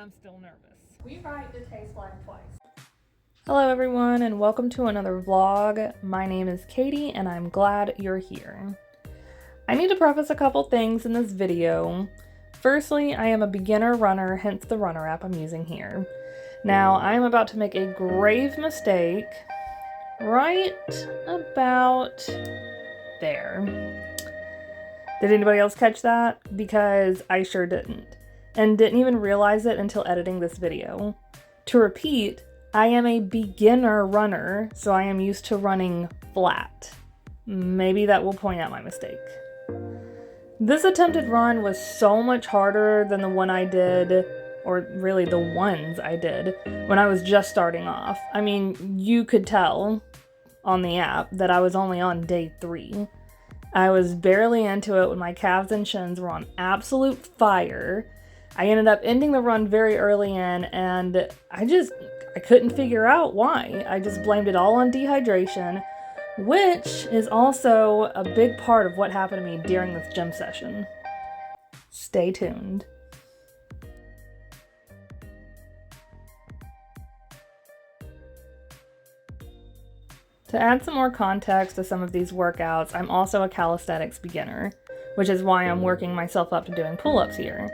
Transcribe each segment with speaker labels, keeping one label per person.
Speaker 1: I'm still nervous.
Speaker 2: We write the taste line twice.
Speaker 3: Hello everyone and welcome to another vlog. My name is Katie and I'm glad you're here. I need to preface a couple things in this video. Firstly, I am a beginner runner, hence the runner app I'm using here. Now, I am about to make a grave mistake right about there. Did anybody else catch that? Because I sure didn't. And didn't even realize it until editing this video. To repeat, I am a beginner runner, so I am used to running flat. Maybe that will point out my mistake. This attempted run was so much harder than the one I did, or really the ones I did, when I was just starting off. I mean, you could tell on the app that I was only on day 3. I was barely into it when my calves and shins were on absolute fire. I ended up ending the run very early in, and I couldn't figure out why. I just blamed it all on dehydration, which is also a big part of what happened to me during this gym session. Stay tuned. To add some more context to some of these workouts, I'm also a calisthenics beginner, which is why I'm working myself up to doing pull-ups here.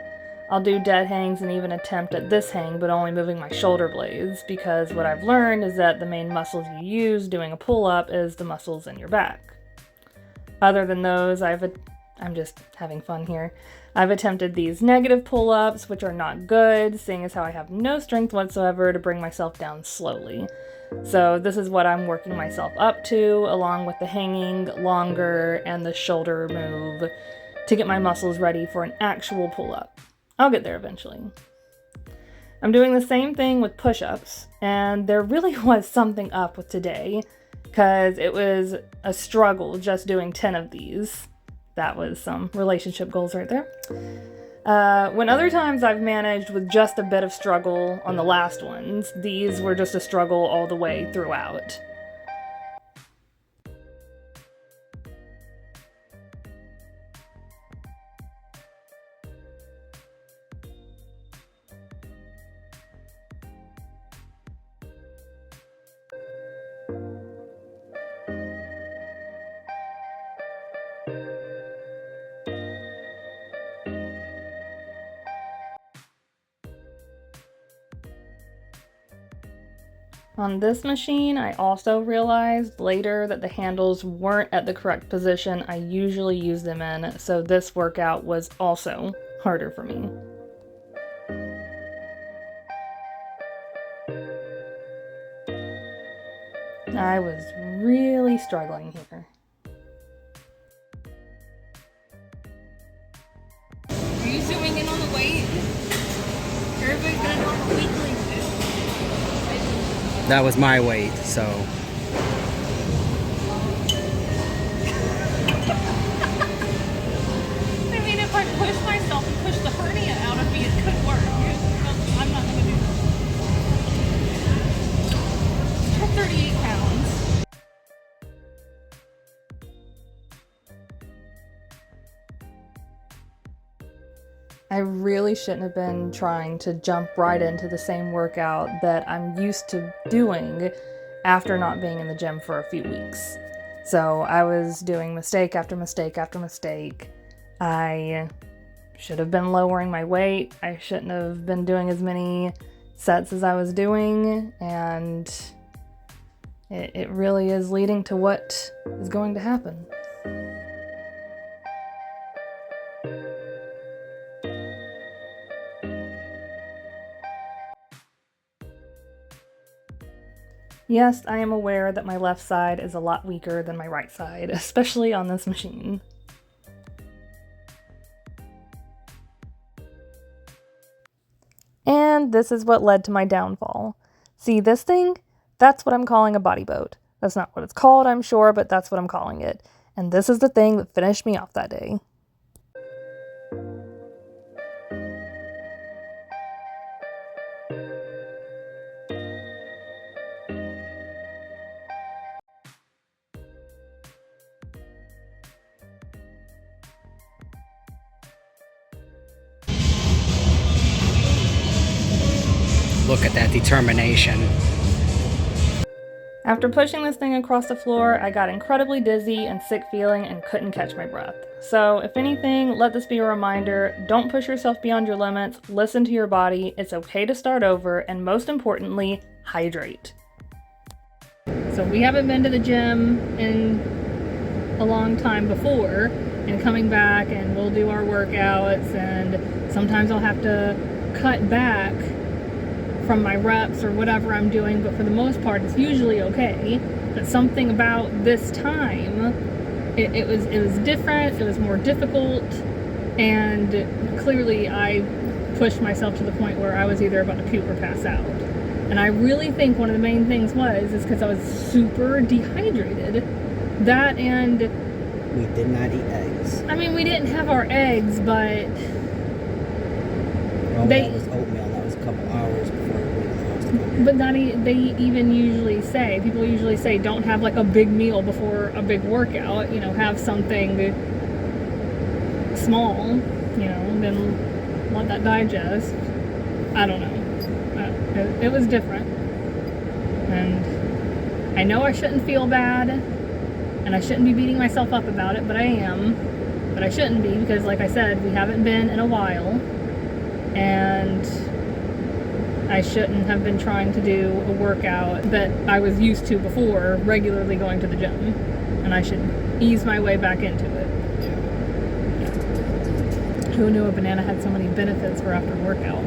Speaker 3: I'll do dead hangs and even attempt at this hang, but only moving my shoulder blades, because what I've learned is that the main muscles you use doing a pull-up is the muscles in your back. Other than those, I'm just having fun here. I've attempted these negative pull-ups, which are not good, seeing as how I have no strength whatsoever to bring myself down slowly. So this is what I'm working myself up to, along with the hanging longer and the shoulder move to get my muscles ready for an actual pull-up. I'll get there eventually. I'm doing the same thing with push-ups, and there really was something up with today, because it was a struggle just doing 10 of these. That was some relationship goals right there. When other times I've managed with just a bit of struggle on the last ones, these were just a struggle all the way throughout. On this machine, I also realized later that the handles weren't at the correct position I usually use them in, so this workout was also harder for me. I was really struggling here.
Speaker 1: Are you zooming in on the weight? Everybody's gonna know the weekly.
Speaker 4: That was my weight, so.
Speaker 1: I mean, if I push myself and push the hernia out of me, it could work. I'm not gonna do that. For 38 pounds.
Speaker 3: I really shouldn't have been trying to jump right into the same workout that I'm used to doing after not being in the gym for a few weeks. So I was doing mistake after mistake after mistake. I should have been lowering my weight. I shouldn't have been doing as many sets as I was doing, and it really is leading to what is going to happen. Yes, I am aware that my left side is a lot weaker than my right side, especially on this machine. And this is what led to my downfall. See this thing? That's what I'm calling a body boat. That's not what it's called, I'm sure, but that's what I'm calling it. And this is the thing that finished me off that day.
Speaker 4: look at that determination.
Speaker 3: After pushing this thing across the floor, I got incredibly dizzy and sick feeling and couldn't catch my breath. So if anything, let this be a reminder, don't push yourself beyond your limits, listen to your body, it's okay to start over, and most importantly, hydrate. So we haven't been to the gym in a long time before, and coming back and we'll do our workouts, and sometimes I'll have to cut back from my reps or whatever I'm doing, but for the most part it's usually okay. But something about this time, it was different, it was more difficult, and clearly I pushed myself to the point where I was either about to puke or pass out. And I really think one of the main things is because I was super dehydrated. That, and
Speaker 4: We did not eat eggs.
Speaker 3: I mean, we didn't have our eggs, but
Speaker 4: That was oatmeal, and that was a couple hours before we were in the house to come here.
Speaker 3: But they even usually say, people usually say, don't have like a big meal before a big workout, you know, have something small, you know, then let that digest. I don't know. It was different. And I know I shouldn't feel bad, and I shouldn't be beating myself up about it, but I am. But I shouldn't be, because like I said, we haven't been in a while, and I shouldn't have been trying to do a workout that I was used to before, regularly going to the gym, and I should ease my way back into it. Yeah. Who knew a banana had so many benefits for after workout?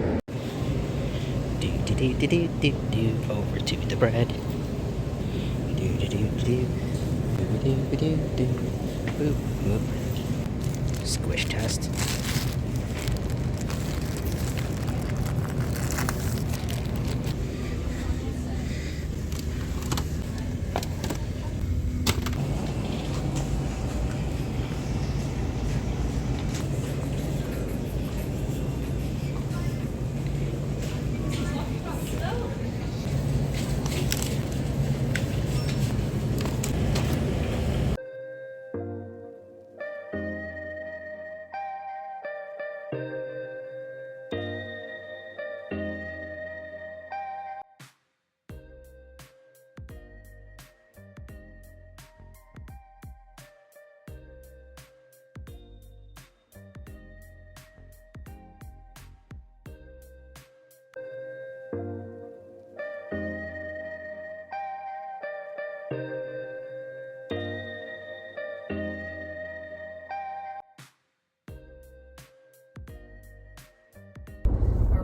Speaker 4: Over to the bread. Squish test.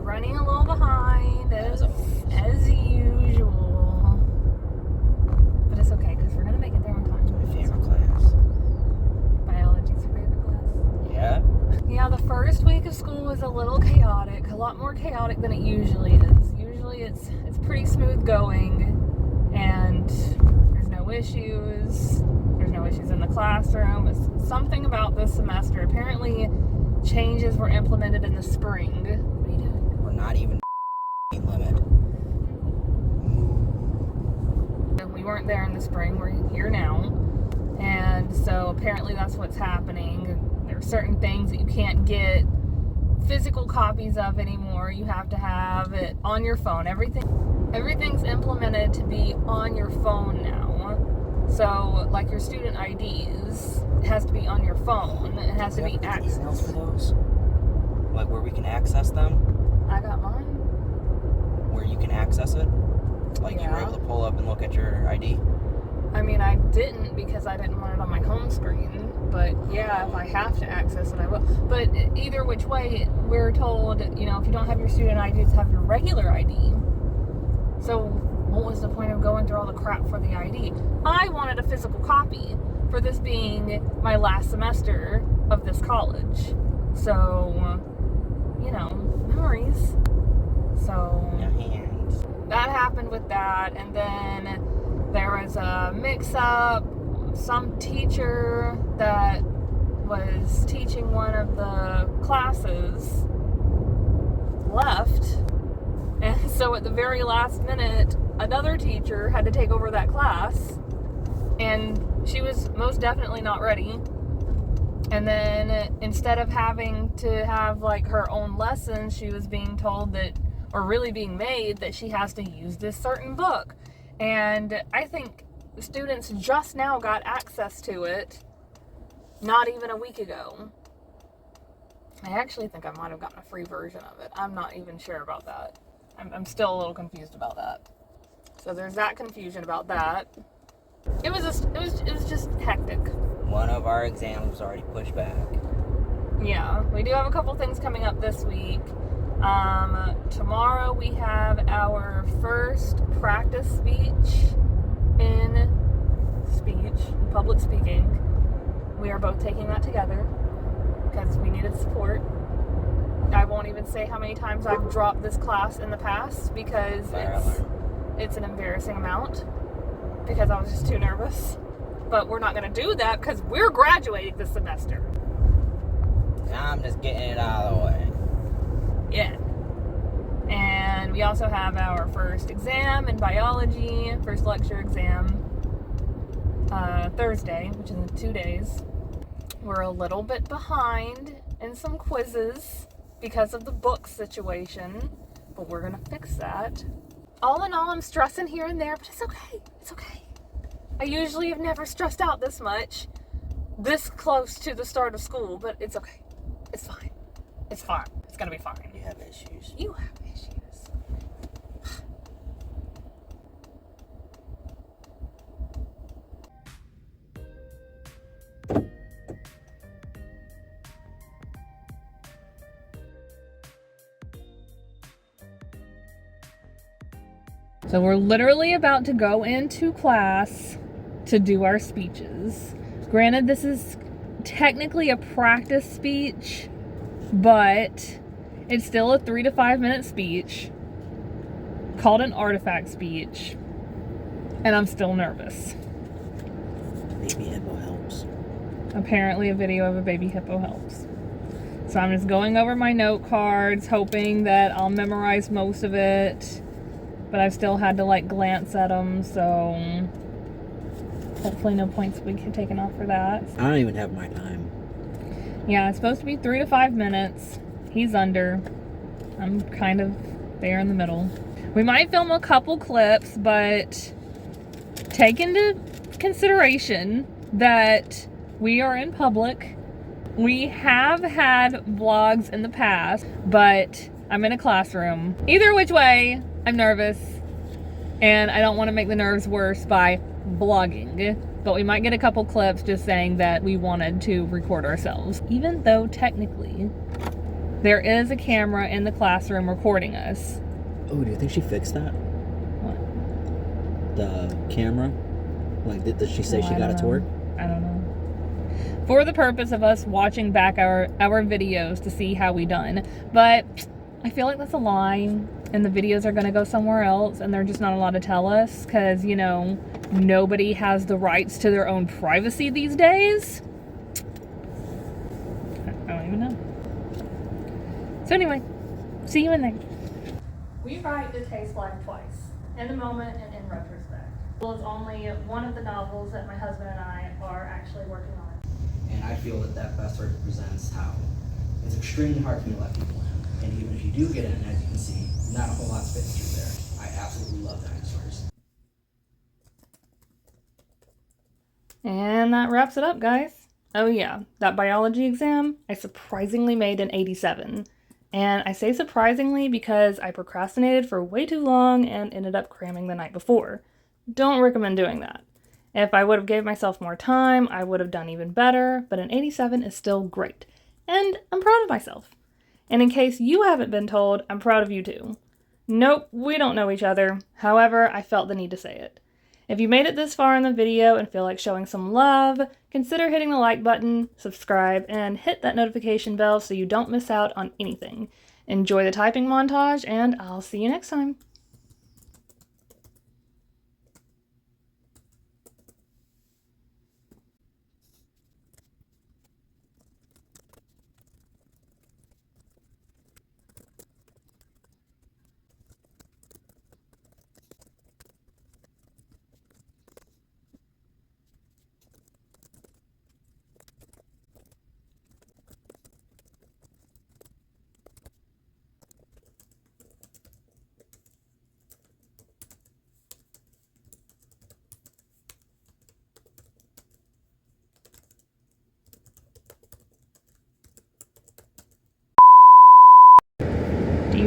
Speaker 3: Running a little behind as usual, but it's okay because we're gonna make it there on time.
Speaker 4: My favorite class.
Speaker 3: Biology's your favorite class.
Speaker 4: Yeah?
Speaker 3: Yeah, the first week of school was a little chaotic, a lot more chaotic than it usually is. Usually it's pretty smooth going, and there's no issues. There's no issues in the classroom. It's something about this semester. Apparently, changes were implemented in the spring. What are you doing?
Speaker 4: Not even limit.
Speaker 3: We weren't there in the spring, we're here now, and so apparently that's what's happening. There are certain things that you can't get physical copies of anymore. You have to have it on your phone. Everything's implemented to be on your phone now. So like your student IDs, it has to be on your phone. It has to be accessed.
Speaker 4: Emails for those? Like where we can access them?
Speaker 3: I got mine.
Speaker 4: Where you can access it? Like you were
Speaker 3: Yeah.
Speaker 4: able to pull up and look at your ID?
Speaker 3: I mean, I didn't because I didn't want it on my home screen. But yeah, if I have to access it, I will. But either which way, we're told, you know, if you don't have your student ID, to have your regular ID. So what was the point of going through all the crap for the ID? I wanted a physical copy for this being my last semester of this college. So, you know, memories. So that happened with that, and then there was a mix-up. Some teacher that was teaching one of the classes left, and so at the very last minute, another teacher had to take over that class, and she was most definitely not ready. And then instead of having to have like her own lessons, she was being told that or really being made that she has to use this certain book. And I think students just now got access to it not even a week ago. I actually think I might have gotten a free version of it. I'm not even sure about that. I'm still a little confused about that. So there's that confusion about that. It was just hectic.
Speaker 4: One of our exams was already pushed back.
Speaker 3: Yeah, we do have a couple things coming up this week. Tomorrow we have our first practice speech in public speaking. We are both taking that together because we needed support. I won't even say how many times I've dropped this class in the past because it's an embarrassing amount because I was just too nervous. But we're not going to do that because we're graduating this semester.
Speaker 4: I'm just getting it out of the way.
Speaker 3: Yeah. And we also have our first exam in biology, first lecture exam, Thursday, which is in 2 days. We're a little bit behind in some quizzes because of the book situation, but we're gonna fix that. All in all, I'm stressing here and there, but it's okay. It's okay. I usually have never stressed out this much, this close to the start of school, but it's okay. It's fine. It's fine. It's gonna be fine.
Speaker 4: You have issues.
Speaker 3: You have issues. So we're literally about to go into class to do our speeches. Granted, this is technically a practice speech, but it's still a 3 to 5 minute speech called an artifact speech, and I'm still nervous.
Speaker 4: Baby hippo helps.
Speaker 3: Apparently a video of a baby hippo helps. So I'm just going over my note cards, hoping that I'll memorize most of it, but I've still had to like glance at them, so hopefully no points will be taken off for that.
Speaker 4: I don't even have my time.
Speaker 3: Yeah, it's supposed to be 3 to 5 minutes. He's under. I'm kind of there in the middle. We might film a couple clips, but take into consideration that we are in public. We have had vlogs in the past, but I'm in a classroom. Either which way, I'm nervous, and I don't want to make the nerves worse by vlogging. But we might get a couple clips just saying that we wanted to record ourselves, even though technically there is a camera in the classroom recording us.
Speaker 4: Oh, do you think she fixed that?
Speaker 3: What?
Speaker 4: The camera? Like, did she say she got it to work?
Speaker 3: I don't know. For the purpose of us watching back our videos to see how we done. But I feel like that's a lie, and the videos are going to go somewhere else, and they're just not allowed to tell us because, you know, nobody has the rights to their own privacy these days. I don't even know. So anyway, see you in there.
Speaker 2: We write the taste line twice, in the moment and in retrospect. Well, it's only one of the novels that my husband and I are actually working on.
Speaker 4: And I feel that best represents how it's extremely hard for me to let people in. And even if you do get in, as you can see, not a whole lot's fitting through there. I absolutely love dinosaurs.
Speaker 3: And that wraps it up, guys. Oh yeah, that biology exam, I surprisingly made an 87. And I say surprisingly because I procrastinated for way too long and ended up cramming the night before. Don't recommend doing that. If I would have gave myself more time, I would have done even better, but an 87 is still great. And I'm proud of myself. And in case you haven't been told, I'm proud of you too. Nope, we don't know each other. However, I felt the need to say it. If you made it this far in the video and feel like showing some love, consider hitting the like button, subscribe, and hit that notification bell so you don't miss out on anything. Enjoy the typing montage, and I'll see you next time.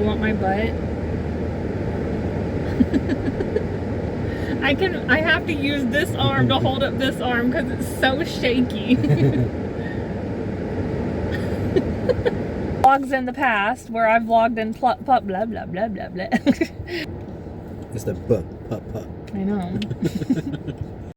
Speaker 3: want my butt? I have to use this arm to hold up this arm because it's so shaky. Vlogs in the past where I've vlogged in blah blah blah blah blah blah.
Speaker 5: It's the butt, putt, putt.
Speaker 3: I know.